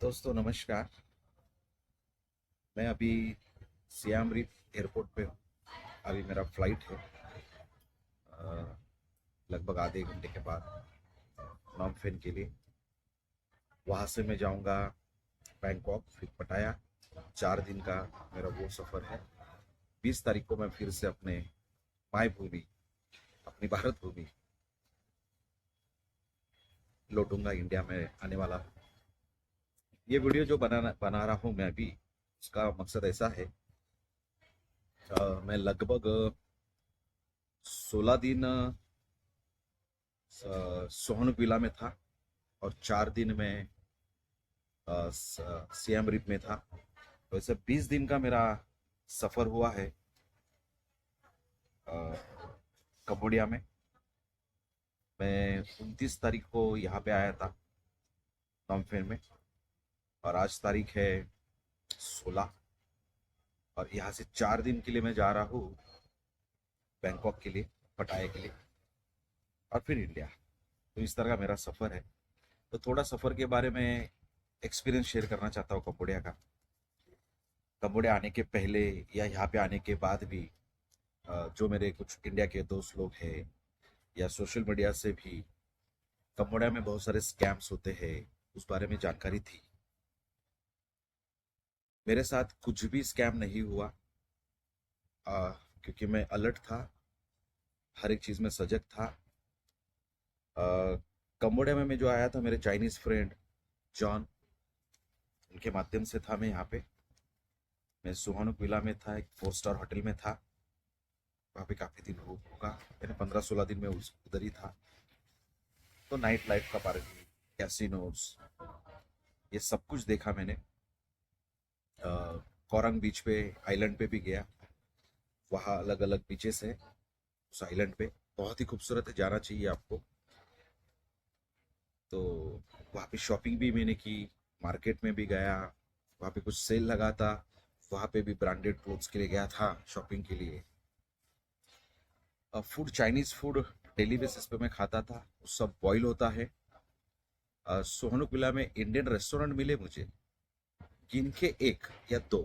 दोस्तों नमस्कार। मैं अभी सियाम रीप एयरपोर्ट पे हूँ। अभी मेरा फ्लाइट है लगभग आधे घंटे के बाद नॉमफेन के लिए। वहाँ से मैं जाऊँगा बैंकॉक, फिर पटाया। 4 दिन का मेरा वो सफ़र है। 20 तारीख को मैं फिर से अपने मायभूमि, अपनी भारत भूमि लौटूंगा, इंडिया में आने वाला हूँ। ये वीडियो जो बना रहा हूँ मैं अभी, उसका मकसद ऐसा है। मैं लगभग 16 दिन सोहनविला में था और 4 दिन में सियाम रिप में था। तो ऐसे 20 दिन का मेरा सफर हुआ है अ, कंबोडिया में। मैं 29 तारीख को यहाँ पे आया था नॉमफेन में, और आज तारीख है 16। और यहाँ से 4 दिन के लिए मैं जा रहा हूँ बैंकॉक के लिए, पटाया के लिए, और फिर इंडिया। तो इस तरह का मेरा सफर है। तो थोड़ा सफर के बारे में एक्सपीरियंस शेयर करना चाहता हूँ कंबोडिया का। कंबोडिया आने के पहले या यहाँ पे आने के बाद भी जो मेरे कुछ इंडिया के दोस्त लोग हैं या सोशल मीडिया से भी कंबोडिया में बहुत सारे स्कैम्स होते हैं, उस बारे में जानकारी थी। मेरे साथ कुछ भी स्कैम नहीं हुआ, क्योंकि मैं अलर्ट था, हर एक चीज़ में सजग था। कंबोडिया में मैं जो आया था, मेरे चाइनीज़ फ्रेंड जॉन, उनके माध्यम से था मैं यहाँ पे। मैं सुहानुक विला में था, एक 4 स्टार होटल में था। वहाँ पे काफ़ी दिन होगा, मैंने 15-16 दिन में उधर ही था। तो नाइट लाइफ का बारे में, कैसीनोज, ये सब कुछ देखा मैंने। कोरंग बीच पे, आइलैंड पे भी गया। वहाँ अलग अलग बीचेस है उस आइलैंड पे, बहुत ही खूबसूरत है, जाना चाहिए आपको। तो वहाँ पे शॉपिंग भी मैंने की, मार्केट में भी गया। वहाँ पे कुछ सेल लगा था, वहाँ पे भी ब्रांडेड क्लोथ्स के लिए गया था शॉपिंग के लिए। Food, Chinese food daily basis पे मैं खाता था, वो सब बॉईल होता है। सोहनुक विला में इंडियन रेस्टोरेंट मिले मुझे, गिन के एक या दो,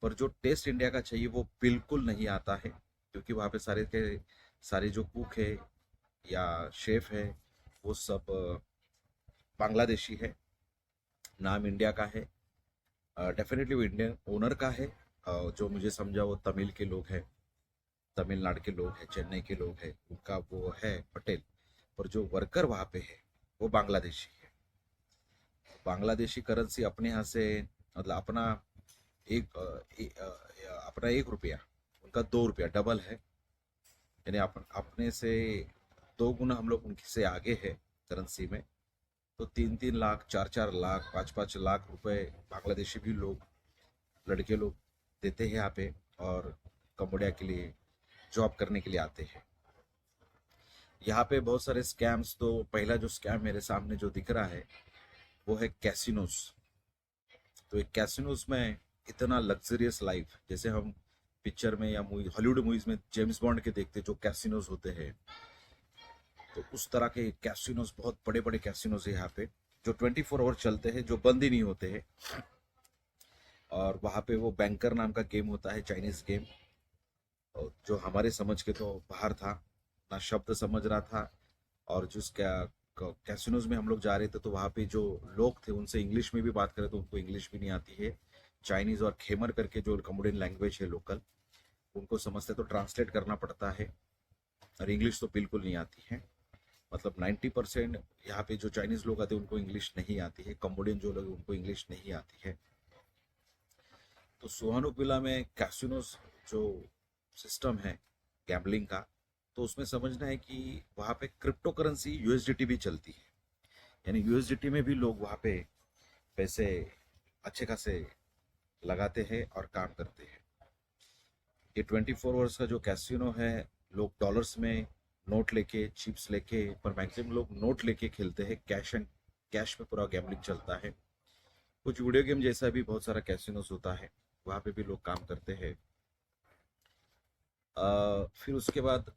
पर जो टेस्ट इंडिया का चाहिए वो बिल्कुल नहीं आता है। क्योंकि वहाँ पे सारे के सारे जो कुक है या शेफ है, वो सब बांग्लादेशी है। नाम इंडिया का है, डेफिनेटली वो इंडियन ओनर का है। जो मुझे समझा वो तमिल के लोग हैं, तमिलनाडु के लोग हैं, चेन्नई के लोग हैं, उनका वो है पटेल। पर जो वर्कर वहाँ पे है वो बांग्लादेशी है। बांग्लादेशी करेंसी अपने यहाँ से, मतलब अपना एक अपना 1 रुपया, उनका 2 रुपया डबल है। यानी अपने से 2 गुना हम लोग उनकी से आगे है करेंसी में। तो 3-3 लाख, 4-4 लाख, 5-5 लाख रुपए बांग्लादेशी भी लोग, लड़के लोग देते हैं यहाँ पे, और कंबोडिया के लिए जॉब करने के लिए आते हैं। यहाँ पे बहुत सारे स्कैम्स। तो पहला जो स्कैम मेरे सामने जो दिख रहा है वो है कैसीनोस। तो एक कैसीनोस में इतना लग्जरियस लाइफ, जैसे हम पिक्चर में या मूवी, हॉलीवुड मूवीज में जेम्स बॉन्ड के देखते जो कैसीनोस होते हैं, तो उस तरह के कैसीनोस, बहुत बड़े बड़े कैसीनोस है यहाँ पे, जो 24 आवर चलते हैं, जो बंद ही नहीं होते हैं। और वहाँ पे वो बैंकर नाम का गेम होता है, चाइनीज गेम, और जो हमारे समझ के तो बाहर था, ना शब्द समझ रहा था। और जिस कैसीनोज में हम लोग जा रहे थे, तो वहाँ पे जो लोग थे उनसे इंग्लिश में भी बात करें तो उनको इंग्लिश भी नहीं आती है। चाइनीज और खेमर करके जो कम्बोडियन लैंग्वेज है लोकल, उनको समझते तो ट्रांसलेट करना पड़ता है, और इंग्लिश तो बिल्कुल नहीं आती है। मतलब 90% यहाँ पे जो चाइनीज लोग आते हैं उनको इंग्लिश नहीं आती है, कम्बोडियन जो लोग उनको इंग्लिश नहीं आती है। तो सुहानुपिला में कैसीनोस जो सिस्टम है गैम्बलिंग का, तो उसमें समझना है कि वहाँ पे क्रिप्टो करेंसी यूएसडीटी भी चलती है। यानी यूएसडीटी में भी लोग वहाँ पे पैसे अच्छे खासे लगाते हैं और काम करते हैं। ये 24 आवर्स का जो कैसीनो है, लोग डॉलर्स में नोट लेके, चिप्स लेके, पर मैक्सिमम लोग नोट लेके खेलते हैं। कैश में पूरा गैम्बलिंग चलता है। कुछ वीडियो गेम जैसा भी बहुत सारा कैसीनोस होता है, वहाँ पे भी लोग काम करते हैं। फिर उसके बाद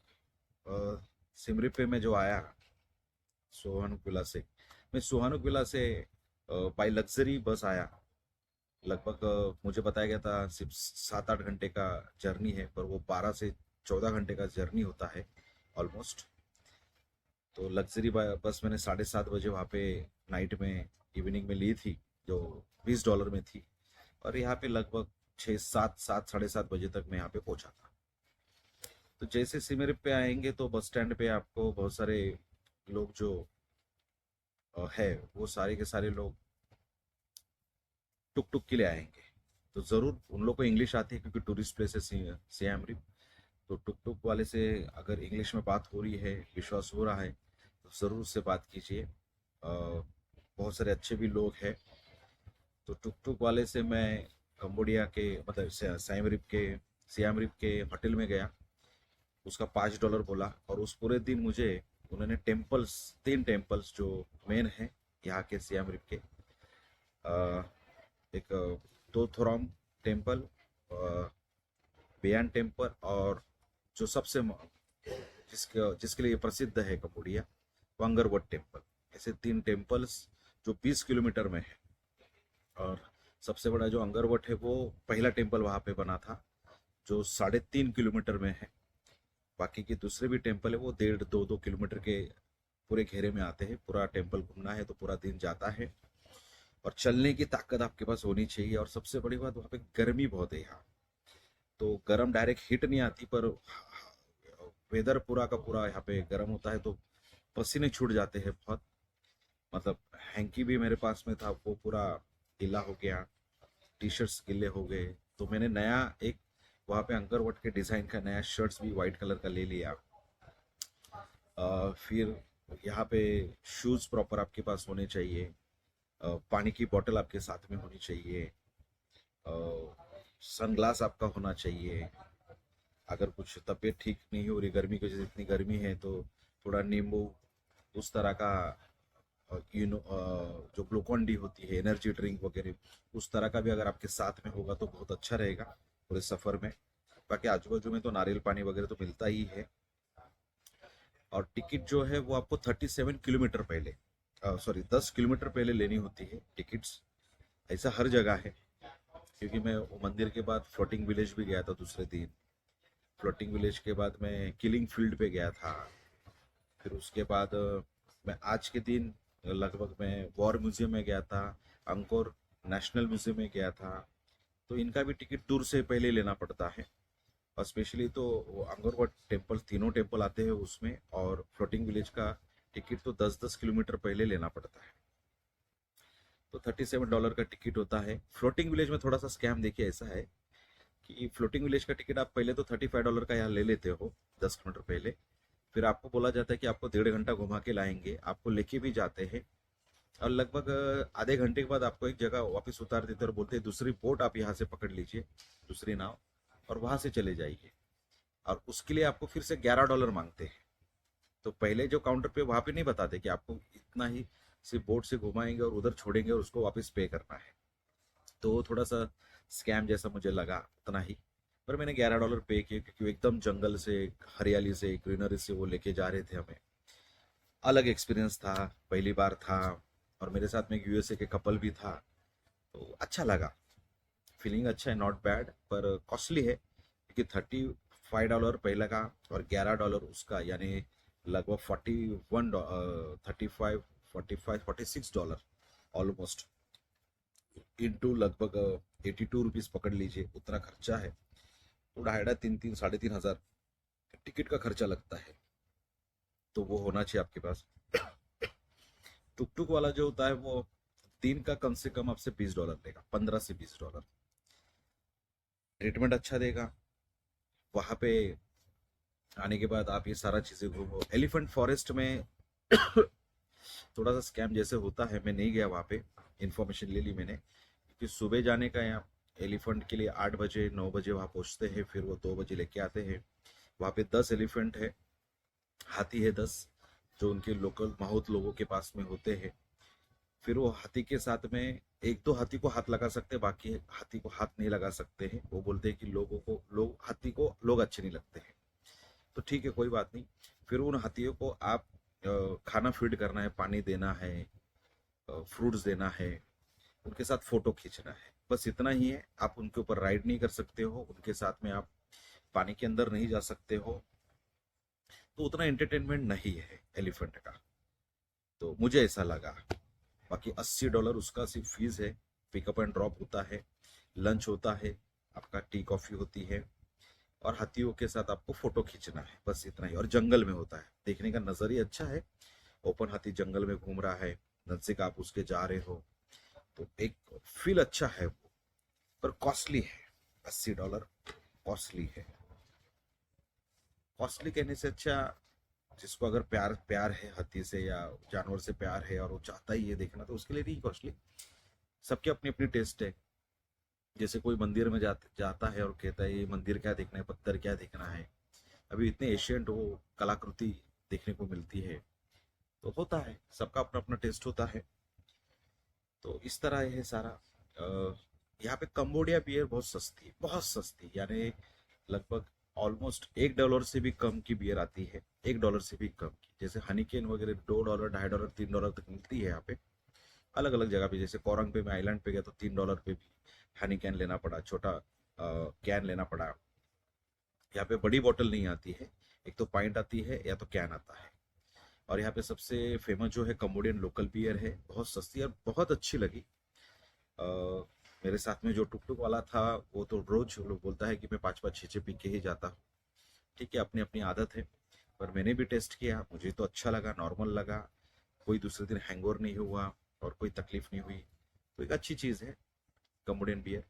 सिमरी पे मैं जो आया सोहानुक विला से, मैं सोहानुक विला से बाई लग्जरी बस आया। लगभग मुझे बताया गया था सिर्फ 7-8 घंटे का जर्नी है, पर वो 12 से 14 घंटे का जर्नी होता है ऑलमोस्ट। तो लग्जरी बस मैंने 7:30 बजे वहाँ पे नाइट में, इवनिंग में ली थी, जो $20 में थी। और यहाँ पे लगभग 6, 7, 7, 7:30 बजे तक मैं यहाँ पे पहुंचा था। तो जैसे सिमरिप पे आएंगे तो बस स्टैंड पे आपको बहुत सारे लोग जो है, वो सारे के सारे लोग टुक टुक के लिए आएंगे। तो ज़रूर उन लोग को इंग्लिश आती है क्योंकि टूरिस्ट प्लेस है सियाम रिप। तो टुक टुक वाले से अगर इंग्लिश में बात हो रही है, विश्वास हो रहा है, तो ज़रूर उससे बात कीजिए। बहुत सारे अच्छे भी लोग हैं। तो टुक टुक वाले से मैं कंबोडिया के मतलब सियाम रिप के होटल में गया। उसका $5 बोला, और उस पूरे दिन मुझे उन्होंने टेम्पल्स, 3 टेम्पल्स जो मेन है यहाँ के सियाम रिप के, अ, एक तोथोरॉम टेम्पल, बेयान टेम्पल, और जो सबसे जिसके लिए प्रसिद्ध है कंबोडिया, वांगरवट टेम्पल। ऐसे 3 टेम्पल्स जो 20 किलोमीटर में है। और सबसे बड़ा जो अंगरवट है वो पहला टेम्पल वहाँ पे बना था, जो 3.5 किलोमीटर में है। बाकी के दूसरे भी टेम्पल है वो 1.5-2 किलोमीटर के पूरे घेरे में आते हैं। पूरा टेम्पल घूमना है तो पूरा दिन जाता है, और चलने की ताकत आपके पास होनी चाहिए। और सबसे बड़ी बात, वहाँ पे गर्मी बहुत है यहाँ। तो गर्म डायरेक्ट हिट नहीं आती, पर वेदर पूरा का पूरा यहाँ पे गर्म होता है, तो पसीने छूट जाते हैं बहुत। मतलब हैंकी भी मेरे पास में था, वो पूरा गीला हो गया, टी शर्ट्स गीले हो गए। तो मैंने नया एक वहाँ पे अंकरवट के डिज़ाइन का नया शर्ट्स भी वाइट कलर का ले लिया। फिर यहाँ पे शूज़ प्रॉपर आपके पास होने चाहिए। पानी की बोतल आपके साथ में होनी चाहिए। सनग्लास आपका होना चाहिए। अगर कुछ तबीयत ठीक नहीं हो रही, गर्मी की वजह से इतनी गर्मी है, तो थोड़ा नींबू, उस तरह का जो ग्लूकॉन डी होती है, एनर्जी ड्रिंक वगैरह, उस तरह का भी अगर आपके साथ में होगा तो बहुत अच्छा रहेगा पूरे सफ़र में। बाकी आजू बाजू में तो नारियल पानी वगैरह तो मिलता ही है। और टिकट जो है वो आपको 37 किलोमीटर पहले, सॉरी 10 किलोमीटर पहले लेनी होती है टिकट्स। ऐसा हर जगह है, क्योंकि मैं वो मंदिर के बाद फ्लोटिंग विलेज भी गया था दूसरे दिन। फ्लोटिंग विलेज के बाद मैं किलिंग फील्ड पे गया था। फिर उसके बाद मैं आज के दिन लगभग मैं वॉर म्यूजियम में गया था, अंकोर नेशनल म्यूजियम में गया था। तो इनका भी टिकट दूर से पहले लेना पड़ता है। और स्पेशली तो वो अंगोरवट टेम्पल, तीनों टेम्पल आते हैं उसमें, और फ्लोटिंग विलेज का टिकट तो 10-10 किलोमीटर पहले लेना पड़ता है। तो $37 का टिकट होता है। फ्लोटिंग विलेज में थोड़ा सा स्कैम देखिए ऐसा है कि फ्लोटिंग विलेज का टिकट आप पहले तो $35 का यहाँ ले लेते हो 10 किलोमीटर पहले। फिर आपको बोला जाता है कि आपको 1.5 घंटा घुमा के लाएंगे, आपको लेके भी जाते हैं। और लगभग आधे घंटे के बाद आपको एक जगह वापस उतार देते और बोलते हैं दूसरी बोट आप यहाँ से पकड़ लीजिए, दूसरी नाव, और वहां से चले जाइए। और उसके लिए आपको फिर से $11 मांगते हैं। तो पहले जो काउंटर पे वहां पे नहीं बताते कि आपको इतना ही सिर्फ बोट से घुमाएंगे और उधर छोड़ेंगे और उसको वापस पे करना है। तो वो थोड़ा सा स्कैम जैसा मुझे लगा उतना ही। पर मैंने $11 पे किए, क्योंकि एकदम जंगल से, हरियाली से, ग्रीनरी से वो लेके जा रहे थे हमें। अलग एक्सपीरियंस था, पहली बार था। और मेरे साथ में एक यूएसए के कपल भी था, तो अच्छा लगा। फीलिंग अच्छा है, नॉट बैड, पर कॉस्टली है क्योंकि $35 पहले का और $11 उसका, यानी लगभग 46 डॉलर ऑलमोस्ट, इंटू लगभग ₹82 पकड़ लीजिए, उतना खर्चा है। तो 2,500, 3,300, 3,500 टिकट का खर्चा लगता है। तो वो होना चाहिए आपके पास। टुक टुक वाला जो होता है वो दिन का कम से कम आपसे $20 लेगा, 15 से $20। ट्रीटमेंट अच्छा देगा। वहां पे आने के बाद आप ये सारा चीजें घूमो। एलिफेंट फॉरेस्ट में थोड़ा सा स्कैम जैसे होता है, मैं नहीं गया वहाँ पे, इन्फॉर्मेशन ले ली मैंने, क्योंकि सुबह जाने का यहाँ एलिफेंट के लिए 8 बजे 9 बजे वहाँ पहुँचते हैं, फिर वो 2 बजे लेके आते हैं। वहाँ पे 10 एलिफेंट है, हाथी है 10, जो उनके लोकल माहौत लोगों के पास में होते हैं। फिर वो हाथी के साथ में एक दो हाथी को हाथ लगा सकते हैं, बाकी हाथी को हाथ नहीं लगा सकते हैं। वो बोलते हैं कि लोग हाथी को लोग अच्छे नहीं लगते हैं। तो ठीक है, कोई बात नहीं। फिर उन हाथियों को आप खाना फीड करना है, पानी देना है, फ्रूट्स देना है, उनके साथ फोटो खींचना है, बस इतना ही है। आप उनके ऊपर राइड नहीं कर सकते हो, उनके साथ में आप पानी के अंदर नहीं जा सकते हो, तो उतना एंटरटेनमेंट नहीं है एलिफेंट का, तो मुझे ऐसा लगा। बाकी $80 उसका सिर्फ फीस है। पिकअप एंड ड्रॉप होता है, लंच होता है, आपका टी कॉफी होती है, और हाथियों के साथ आपको फोटो खींचना है, बस इतना ही। और जंगल में होता है, देखने का नजर ही अच्छा है। ओपन हाथी जंगल में घूम रहा है, नजदीक आप उसके जा रहे हो, तो एक फील अच्छा है वो। पर कॉस्टली है, $80 कॉस्टली है। कॉस्टली कहने से अच्छा, जिसको अगर प्यार प्यार है हाथी से या जानवर से प्यार है और वो चाहता ही है देखना, तो उसके लिए नहीं कॉस्टली। सबके अपनी अपनी टेस्ट है। जैसे कोई मंदिर में जाता है और कहता है ये मंदिर क्या देखना है, पत्थर क्या देखना है, अभी इतने एशियंट वो कलाकृति देखने को मिलती है, तो होता है, सबका अपना अपना टेस्ट होता है। तो इस तरह है सारा। यहाँ पे कंबोडिया बियर बहुत सस्ती है, बहुत सस्ती, यानी लगभग ऑलमोस्ट $1 से भी कम की बियर आती है, $1 से भी कम की। जैसे हनीकेन वगैरह $2, $2.5, $3 तक मिलती है यहाँ पे, अलग अलग जगह पे। जैसे कोरंग पे मैं आइलैंड पे गया तो $3 पे भी हनी कैन लेना पड़ा, छोटा कैन लेना पड़ा। यहाँ पे बड़ी बोतल नहीं आती है, एक तो पाइंट आती है या तो कैन आता है। और यहाँ पे सबसे फेमस जो है कम्बोडियन लोकल बियर है, बहुत सस्ती और बहुत अच्छी लगी। अ, मेरे साथ में जो टुक टुक वाला था वो तो रोज लोग बोलता है कि मैं 5-5 6 पी के ही जाता हूँ। ठीक है, अपनी अपनी आदत है। पर मैंने भी टेस्ट किया, मुझे तो अच्छा लगा, नॉर्मल लगा, कोई दूसरे दिन हैंगओवर नहीं हुआ और कोई तकलीफ नहीं हुई। तो एक अच्छी चीज़ है कम्बोडियन बियर।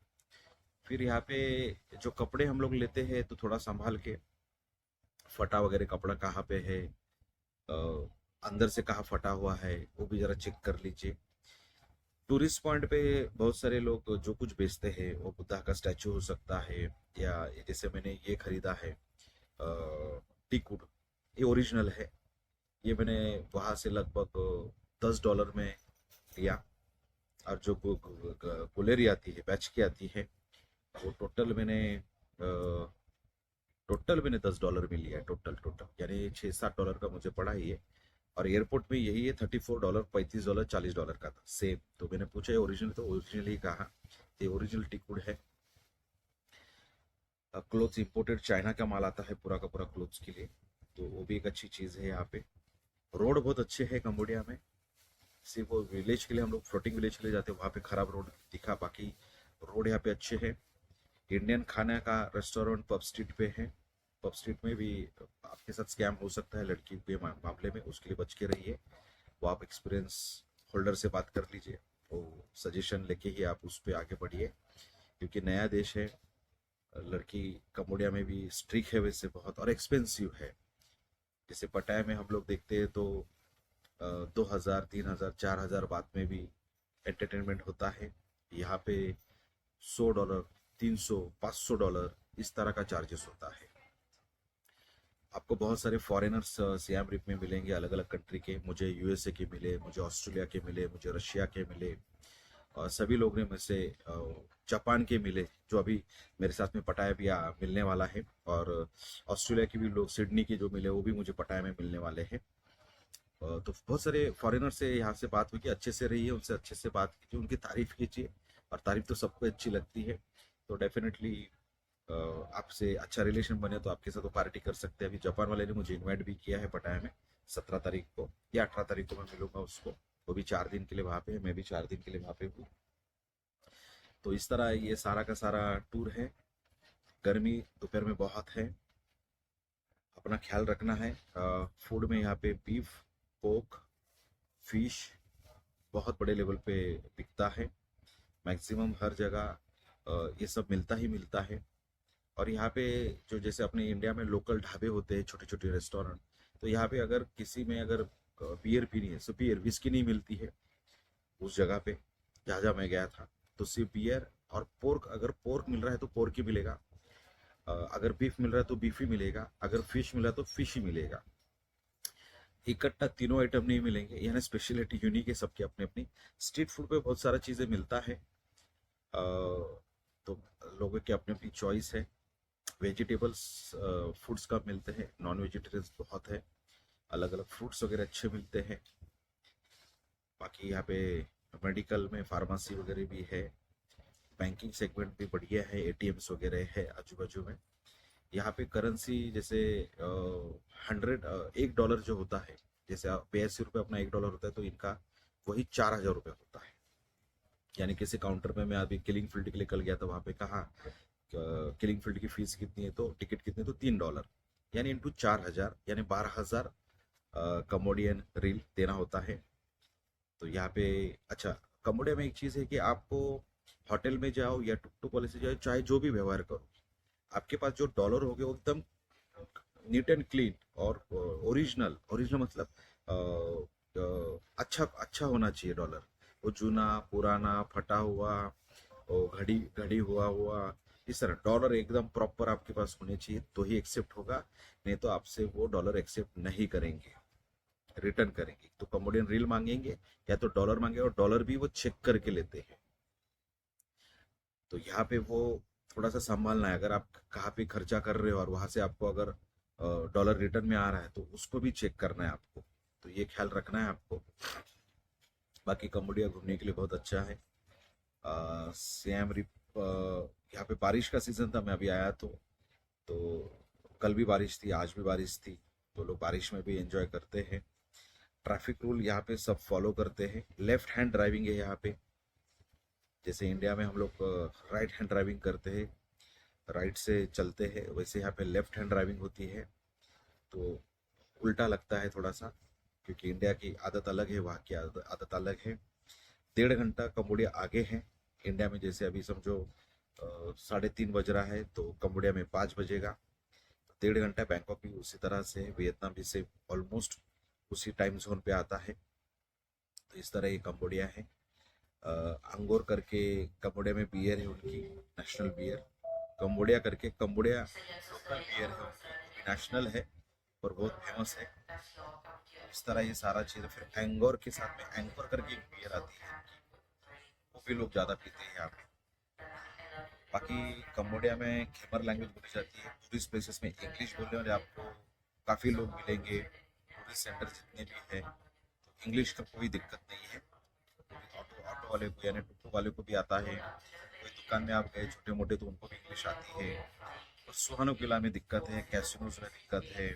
फिर यहाँ पे जो कपड़े हम लोग लेते हैं तो थोड़ा संभाल के, फटा वगैरह कपड़ा कहाँ पे है, अ, अंदर से कहाँ फटा हुआ है, वो भी जरा चेक कर लीजिए। टूरिस्ट पॉइंट पे बहुत सारे लोग जो कुछ बेचते हैं, वो बुद्धा का स्टैचू हो सकता है, या जैसे मैंने ये खरीदा है टीकुड, ये ओरिजिनल है। ये मैंने वहां से लगभग $10 में लिया। और जो गुलेरी आती है, बैच की आती है, वो टोटल मैंने $10 में लिया है, टोटल टोटल, यानी $6-7 का मुझे पड़ा ही है। और एयरपोर्ट में यही है, $34, $35, $40 का था सेम। तो मैंने पूछा ये ओरिजिनल, तो ओरिजिनल ही कहा, ये ओरिजिनल टिकट है। क्लोथ्स इंपोर्टेड चाइना का माल आता है पूरा का पूरा क्लोथ्स के लिए, तो वो भी एक अच्छी चीज़ है यहाँ पे। रोड बहुत अच्छे है कंबोडिया में। सिर्फ वो विलेज के लिए, हम लोग फ्लोटिंग विलेज के लिए जाते हैं, वहाँ पे खराब रोड दिखा, बाकी रोड यहाँ पे अच्छे हैं। इंडियन खाने का रेस्टोरेंट पब स्ट्रीट पे है। पब स्ट्रीट में भी आपके साथ स्कैम हो सकता है लड़की के मामले में, उसके लिए बच के रहिए। वो आप एक्सपीरियंस होल्डर से बात कर लीजिए, वो सजेशन लेके ही आप उस पर आगे बढ़िए, क्योंकि नया देश है। लड़की कंबोडिया में भी स्ट्रिक है वैसे बहुत, और एक्सपेंसिव है। जैसे पटाया में हम लोग देखते हैं तो 2,000, 3,000, 4,000 बात में भी एंटरटेनमेंट होता है। यहाँ पे $100, 300, $500 इस तरह का चार्जेस होता है। आपको बहुत सारे फॉरेनर्स सियाम रिप में मिलेंगे, अलग अलग कंट्री के। मुझे यूएसए के मिले, मुझे ऑस्ट्रेलिया के मिले, मुझे रशिया के मिले, और सभी लोग ने मुझसे जापान के मिले, जो अभी मेरे साथ में पटाया भी मिलने वाला है। और ऑस्ट्रेलिया के भी लोग, सिडनी के जो मिले वो भी मुझे पटाया में मिलने वाले हैं। तो बहुत सारे फॉरेनर से यहाँ से बात हुई कि अच्छे से रहिए, उनसे अच्छे से बात कीजिए, उनकी तारीफ कीजिए। और तारीफ तो सबको अच्छी लगती है, तो डेफिनेटली आपसे अच्छा रिलेशन बने तो आपके साथ वो पार्टी कर सकते हैं। अभी जापान वाले ने मुझे इनवाइट भी किया है पटाया में, 17 तारीख को या 18 तारीख को मैं मिलूंगा उसको। वो भी 4 दिन के लिए वहाँ पे है, मैं भी 4 दिन के लिए वहाँ पे हूँ। तो इस तरह ये सारा का सारा टूर है। गर्मी दोपहर में बहुत है, अपना ख्याल रखना है। फूड में यहाँ पे बीफ, पोक, फिश बहुत बड़े लेवल पे बिकता है। मैक्सिमम हर जगह ये सब मिलता ही मिलता है। और यहाँ पे जो जैसे अपने इंडिया में लोकल ढाबे होते हैं, छोटे छोटे रेस्टोरेंट, तो यहाँ पे अगर किसी में अगर बियर पीनी है, सिर्फ बियर, विस्की नहीं मिलती है उस जगह पे जहाँ जहाँ मैं गया था। तो सिर्फ बियर और पोर्क, अगर पोर्क मिल रहा है तो पोर्क ही मिलेगा, अगर बीफ मिल रहा है तो बीफ ही मिलेगा, अगर फिश मिला तो फिश ही मिलेगा। इकट्ठा तीनों आइटम नहीं मिलेंगे, यानी स्पेशलिटी यूनिक है सबकी अपनी अपनी। स्ट्रीट फूड पे बहुत सारा चीज़ें मिलता है, तो लोगों की अपनी अपनी चॉइस है। वेजिटेबल्स फूड्स कम मिलते हैं, नॉन वेजिटेरियंस बहुत है। अलग अलग फ्रूट्स वगैरह अच्छे मिलते हैं। बाकी यहाँ पे मेडिकल में फार्मेसी वगैरह भी है, बैंकिंग सेगमेंट भी बढ़िया है, एटीएम्स वगैरह है आजू बाजू में। यहाँ पे करेंसी जैसे 1 डॉलर जो होता है, जैसे आप 82 रुपये अपना 1 डॉलर होता है, तो इनका वही 4,000 रुपये होता है। यानी किसी काउंटर में मैं अभी किलिंग फील्ड के लिए कल गया था, वहाँ पे कहा किलिंग फील्ड की फीस कितनी है, तो टिकट कितनी है, तो 3 डॉलर, यानी इंटू 4,000, यानी 12,000 कमोडियन रील देना होता है। तो यहाँ पे अच्छा, कम्बोडिया में एक चीज़ है कि आपको होटल में जाओ या टुक टुक वाले से जाओ, चाहे जो भी व्यवहार करो, आपके पास जो डॉलर होगे वो एकदम नीट एंड क्लीन और ओरिजिनल। ओरिजिनल मतलब अच्छा अच्छा होना चाहिए डॉलर। वो चूना पुराना फटा हुआ, वो घड़ी घड़ी हुआ हुआ, इस तरह डॉलर एकदम प्रॉपर आपके पास होने चाहिए, तो ही एक्सेप्ट होगा। नहीं तो आपसे वो डॉलर एक्सेप्ट नहीं करेंगे, रिटर्न करेंगे। तो कम्बोडियन रील मांगेंगे या तो डॉलर मांगेंगे, और डॉलर भी वो चेक करके लेते हैं। तो यहाँ पे वो थोड़ा सा संभालना है, अगर आप कहाँ पे खर्चा कर रहे हो और वहां से आपको अगर डॉलर रिटर्न में आ रहा है, तो उसको भी चेक करना है आपको। तो ये ख्याल रखना है आपको। बाकी कम्बोडिया घूमने के लिए बहुत अच्छा है। सियाम रिप यहाँ पे बारिश का सीजन था, मैं अभी आया तो कल भी बारिश थी, आज भी बारिश थी, तो लोग बारिश में भी एंजॉय करते हैं। ट्रैफिक रूल यहाँ पे सब फॉलो करते हैं। लेफ्ट हैंड ड्राइविंग है यहाँ पे, जैसे इंडिया में हम लोग राइट हैंड ड्राइविंग करते हैं, राइट से चलते हैं, वैसे यहाँ पे लेफ्ट हैंड ड्राइविंग होती है। तो उल्टा लगता है थोड़ा सा, क्योंकि इंडिया की आदत अलग है, वहाँ की आदत अलग है। 1.5 घंटा कम्बोडिया आगे है। इंडिया में जैसे अभी समझो 3:30 बज रहा है, तो कम्बोडिया में 5 बजेगा। 1.5 घंटा बैंकॉक भी उसी तरह से है, वियतनाम भी से ऑलमोस्ट उसी टाइम जोन पे आता है। तो इस तरह ये कम्बोडिया है। अंगोर करके कम्बोडिया में बियर है, उनकी नेशनल बियर। कम्बोडिया करके, कम्बोडिया लोकल बियर है उनकी, वो भी नेशनल है और बहुत फेमस है। इस तरह ये सारा चीज़। फिर एंगोर के साथ में एंकोर करके एक बियर आती है, वो भी लोग ज़्यादा पीते हैं यहाँ पे। बाकी कम्बोडिया में खेमर लैंग्वेज बोली जाती है। टूरिस्ट प्लेसेस में इंग्लिश बोलने वाले आपको काफ़ी लोग मिलेंगे, टूरिस्ट सेंटर जितने भी हैं, तो इंग्लिश का कोई दिक्कत नहीं है। ऑटो ऑटो वाले को यानी टुक टुक वाले को भी आता है। कोई दुकान में आप गए छोटे मोटे, तो उनको भी इंग्लिश आती है। और सुहानो किला में दिक्कत है, कैसीनोज में दिक्कत है,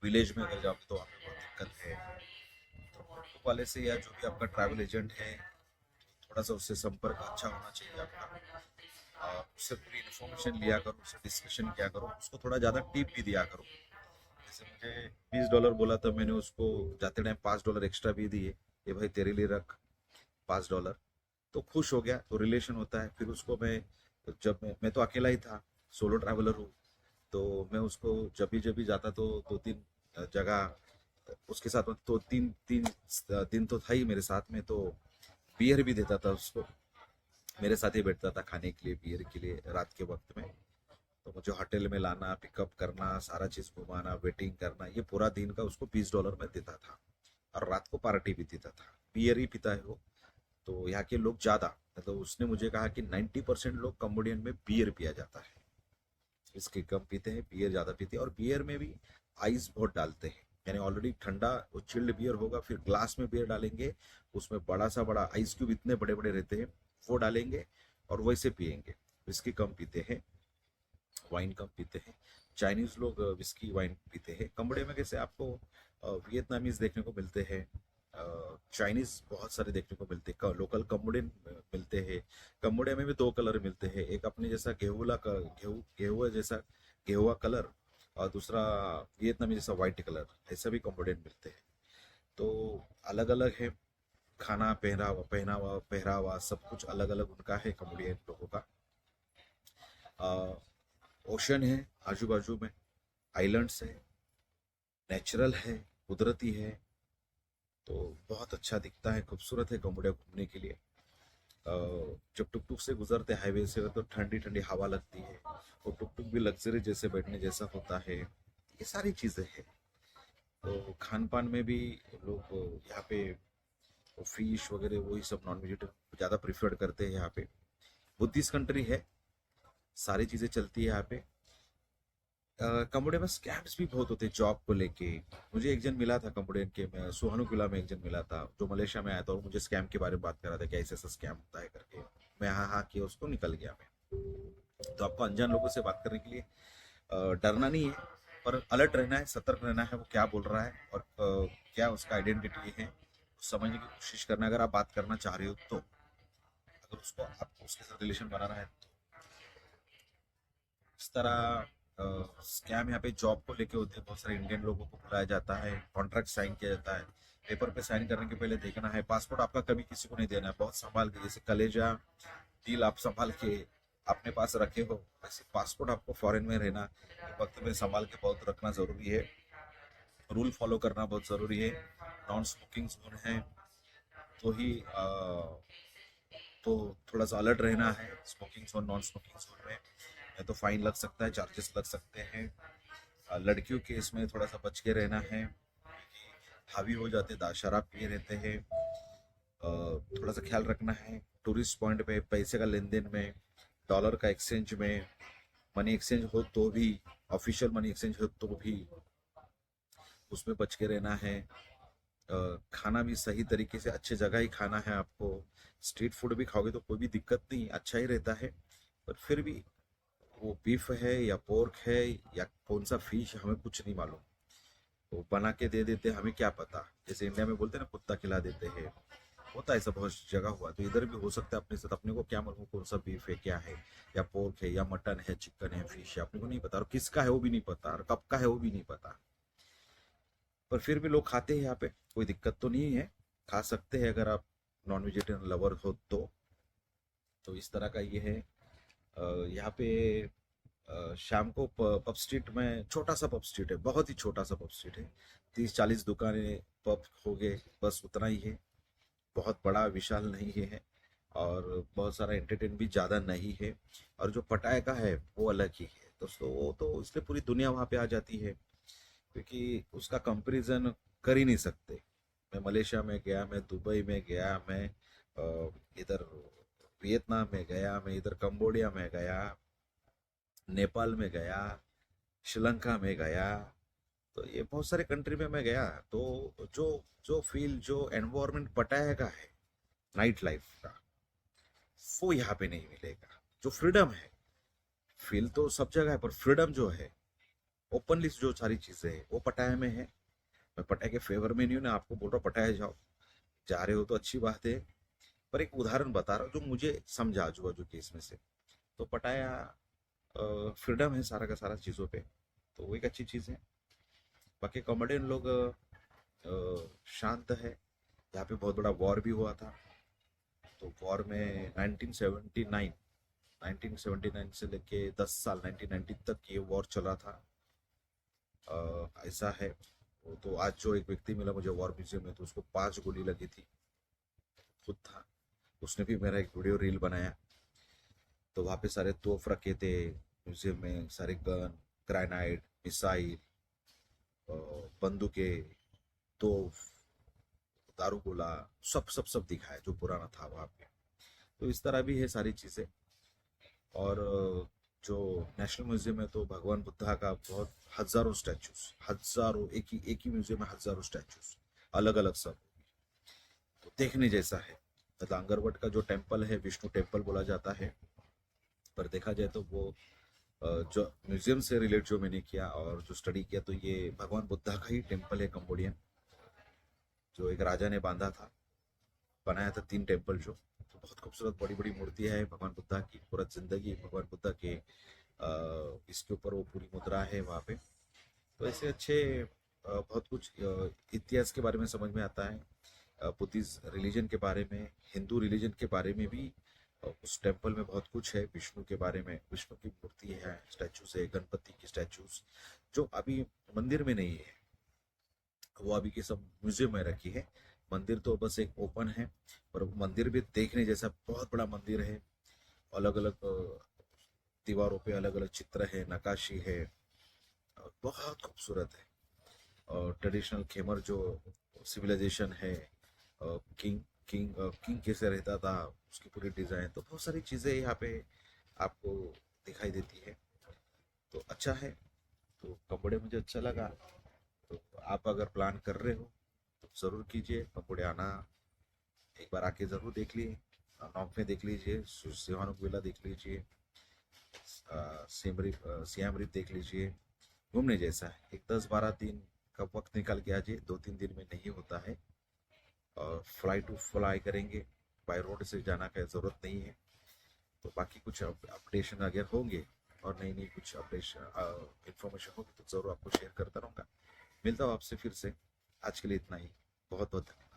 विलेज में अगर जाओगे तो वहाँ पे बहुत दिक्कत है। तो टुक टुक वाले से या जो भी आपका ट्रैवल एजेंट है, थोड़ा सा उससे संपर्क अच्छा होना चाहिए आपका। उससे पूरी इन्फॉर्मेशन लिया करो, उससे डिस्कशन किया करो, उसको थोड़ा ज़्यादा टिप भी दिया करो। जैसे मुझे $20 बोला था, मैंने उसको जाते टाइम $5 एक्स्ट्रा भी दिए, ये भाई तेरे लिए रख, $5। तो खुश हो गया, तो रिलेशन होता है। फिर उसको मैं, जब मैं तो अकेला ही था, सोलो ट्रैवलर हूँ, तो मैं उसको जब भी जाता तो 2-3 जगह उसके साथ में, तो तीन तीन दिन तो था ही मेरे साथ में, तो बियर भी देता था उसको। मेरे साथ ही बैठता था खाने के लिए, बियर के लिए रात के वक्त में। तो मुझे होटल में लाना, पिकअप करना, सारा चीज़ घुमाना, वेटिंग करना, ये पूरा दिन का उसको $20 में देता था। और रात को पार्टी भी देता था, बियर ही पीता है वो। तो यहाँ के लोग ज़्यादा, मतलब उसने मुझे कहा कि 90% लोग कम्बोडियन में बियर पिया जाता है, इसके कम पीते हैं, बियर ज़्यादा पीते हैं। और बियर में भी आइस बहुत डालते हैं, यानी ऑलरेडी ठंडा वो चिल्ड बियर होगा, फिर ग्लास में बियर डालेंगे, उसमें बड़ा सा बड़ा आइस क्यूब इतने बड़े बड़े रहते हैं, वो डालेंगे और वैसे पियेंगे। विस्की कम पीते हैं, वाइन कम पीते हैं। चाइनीज लोग विस्की वाइन पीते हैं। कम्बोडिया में कैसे आपको वियतनामीज देखने को मिलते हैं, चाइनीज बहुत सारे देखने को मिलते हैं, लोकल कम्बोडियन मिलते हैं। कम्बोडिया में भी 2 कलर मिलते हैं, एक अपने जैसा गेहुआ जैसा गेहुआ कलर, और दूसरा वियतनामी जैसा व्हाइट कलर, ऐसा भी कम्बोडियन मिलते हैं। तो अलग अलग है, खाना पहनावा पहनावा पहरावा सब कुछ अलग अलग उनका है कम्बोडियन लोगों का। ओशन है आजू बाजू में, आइलैंड्स है, नेचुरल है, कुदरती है। तो बहुत अच्छा दिखता है, खूबसूरत है कम्बोडिया घूमने के लिए। जब टुक टुक से गुजरते हाईवे से, तो ठंडी ठंडी हवा लगती है, और टुक टुक भी लग्जरी जैसे बैठने जैसा होता है। ये सारी चीज़ें हैं। तो खान पान में भी लोग यहाँ पे फिश वगैरह वही सब नॉन वेजिटेरियन ज़्यादा प्रिफर्ड करते हैं यहाँ पे। बुद्धिस्ट कंट्री है, सारी चीज़ें चलती है यहाँ पे। कंबोडिया में स्कैम्स भी बहुत होते हैं जॉब को लेके। मुझे एक जन मिला था कंबोडियन के, मैं सुहानुकिला में एक जन मिला था जो मलेशिया में आया था और मुझे स्कैम के बारे में बात कर रहा था कि ऐसा ऐसा स्कैम होता है करके। मैं हाँ हाँ किया, उसको निकल गया मैं। तो आपको अनजान लोगों से बात करने के लिए डरना नहीं है, पर अलर्ट रहना है, सतर्क रहना है वो क्या बोल रहा है और क्या उसका आइडेंटिटी है, समझने की कोशिश करना है अगर आप बात करना चाह रहे हो तो। अगर उसको आपको उसके साथ रिलेशन बनाना है तो इस तरह स्कैम यहाँ पे जॉब को लेके होते हैं। बहुत सारे इंडियन लोगों को बुलाया जाता है, कॉन्ट्रैक्ट साइन किया जाता है। पेपर पे साइन करने के पहले देखना है पासपोर्ट आपका कभी किसी को नहीं देना है, बहुत संभाल के, जैसे कलेजा दिल आप संभाल के अपने पास रखे हो, वैसे पासपोर्ट आपको फॉरेन में रहना वक्त में संभाल के बहुत रखना जरूरी है। रूल फॉलो करना बहुत जरूरी है। नॉन स्मोकिंग जोन है तो ही तो थोड़ा सा अलर्ट रहना है smoking zone non smoking zone में, नहीं तो फाइन लग सकता है, चार्जेस लग सकते हैं। लड़कियों के इसमें थोड़ा सा बच के रहना है क्योंकि हावी हो जाते, शराब पिए रहते हैं। थोड़ा सा ख्याल रखना है टूरिस्ट पॉइंट पे पैसे का लेन देन में, डॉलर का एक्सचेंज में, मनी एक्सचेंज हो तो भी, ऑफिशियल मनी एक्सचेंज हो तो भी उसमें बच के रहना है। खाना भी सही तरीके से अच्छे जगह ही खाना है आपको। स्ट्रीट फूड भी खाओगे तो कोई भी दिक्कत नहीं, अच्छा ही रहता है। पर फिर भी वो बीफ है या पोर्क है या कौन सा फिश हमें कुछ नहीं मालूम, वो बना के दे देते हैं, हमें क्या पता। जैसे इंडिया में बोलते हैं ना कुत्ता खिला देते हैं, होता है ऐसा बहुत जगह हुआ, तो इधर भी हो सकता है अपने साथ। अपने को क्या मालूम कौन सा बीफ है, क्या है, या पोर्क है या मटन है, चिकन है, फिश है, अपने को नहीं पता, और किसका है वो भी नहीं पता, और कब का है वो भी नहीं पता। पर फिर भी लोग खाते हैं यहाँ पे, कोई दिक्कत तो नहीं है, खा सकते हैं अगर आप नॉन वेजिटेरियन लवर हो तो इस तरह का ये है। यहाँ पे शाम को पब स्ट्रीट में, छोटा सा पब स्ट्रीट है, बहुत ही छोटा सा पब स्ट्रीट है, 30-40 दुकानें पब हो गए, बस उतना ही है। बहुत बड़ा विशाल नहीं है और बहुत सारा एंटरटेन भी ज़्यादा नहीं है। और जो पटाया का है वो अलग ही है दोस्तों, वो तो इसलिए पूरी दुनिया वहाँ पे आ जाती है क्योंकि उसका कंपैरिजन कर ही नहीं सकते। मैं मलेशिया में गया, मैं दुबई में गया, मैं इधर वियतनाम में गया, मैं इधर कंबोडिया में गया, नेपाल में गया, श्रीलंका में गया, तो ये बहुत सारे कंट्री में मैं गया। तो जो जो फील, जो एनवायरनमेंट पटाया का है नाइट लाइफ का, वो यहाँ पे नहीं मिलेगा। जो फ्रीडम है, फील तो सब जगह है, पर फ्रीडम जो है, ओपनली जो सारी चीजें है वो पटाया में है। मैं पटाया के फेवर में नहीं हूँ ना, आपको बोल रहा हूँ पटाया जाओ, जा रहे हो तो अच्छी बात है। पर एक उदाहरण बता रहा हूँ जो मुझे समझा आजू बाजू केस में से। तो पटाया फ्रीडम है सारा का सारा चीज़ों पे, तो वो एक अच्छी चीज़ है। बाकी कॉमेडियन लोग शांत है। यहाँ पे बहुत बड़ा वॉर भी हुआ था, तो वॉर में 1979 से लेके 10 साल 1990 तक ये वॉर चला था। ऐसा है। वो तो आज जो एक व्यक्ति मिला मुझे वॉर म्यूजियम में, तो उसको 5 गोली लगी थी, खुद था, उसने भी मेरा एक वीडियो रील बनाया। तो वहाँ पे सारे तोफ रखे थे म्यूजियम में, सारे गन, ग्रेनाइड, मिसाइल, बंदूकें, तोफ, दारूगोला, सब सब सब दिखाया जो पुराना था वहाँ पे। तो इस तरह भी है सारी चीज़ें। और जो नेशनल म्यूजियम है तो भगवान बुद्धा का बहुत हजारों स्टैचूज, हजारों, एक ही म्यूजियम में हजारों स्टैचूज, अलग अलग सब, तो देखने जैसा है। दांगरवट का जो टेम्पल है विष्णु टेम्पल बोला जाता है, पर देखा जाए तो वो जो म्यूजियम से रिलेट जो मैंने किया और जो स्टडी किया, तो ये भगवान बुद्धा का ही टेम्पल है कंबोडियन, जो एक राजा ने बांधा था, बनाया था 3 टेम्पल जो। तो बहुत खूबसूरत बड़ी बड़ी मूर्तियां है भगवान बुद्धा की, पूरा जिंदगी भगवान बुद्धा के इसके ऊपर वो पूरी मुद्रा है वहाँ पे। तो ऐसे अच्छे बहुत कुछ इतिहास के बारे में समझ में आता है, बुद्धिस्ट रिलीजन के बारे में, हिंदू रिलीजन के बारे में भी। उस टेम्पल में बहुत कुछ है विष्णु के बारे में, विष्णु की मूर्ति है, स्टैचूज है, गणपति की स्टैचूज जो अभी मंदिर में नहीं है, वो अभी के सब म्यूजियम में रखी है। मंदिर तो बस एक ओपन है, पर मंदिर भी देखने जैसा बहुत बड़ा मंदिर है। अलग अलग दीवारों पे अलग अलग चित्र है, नकाशी है, और बहुत खूबसूरत है। और ट्रेडिशनल खेमर जो सिविलाइजेशन है, किंग किंग किंग कैसे रहता था, उसकी पूरी डिजाइन, तो बहुत सारी चीजें यहाँ पे आपको दिखाई देती है। तो अच्छा है। तो कंबोडिया मुझे अच्छा लगा। तो आप अगर प्लान कर रहे हो तो ज़रूर कीजिए, कंबोडिया आना। एक बार आके ज़रूर देख लिए, नॉर्थ देख लीजिए, सिहानुक विला देख लीजिए, सियाम रिप देख लीजिए। घूमने जैसा है। एक 10-12 दिन का वक्त निकाल के आजिए, 2-3 दिन में नहीं होता है। और फ्लाई टू फ्लाई करेंगे, बाय रोड से जाना का ज़रूरत नहीं है। तो बाकी कुछ अपडेशन अगर होंगे और नई नई कुछ अपडेशन इंफॉर्मेशन होगी तो ज़रूर आपको शेयर करता रहूँगा। मिलता हूँ आपसे फिर से। आज के लिए इतना ही। बहुत बहुत धन्यवाद।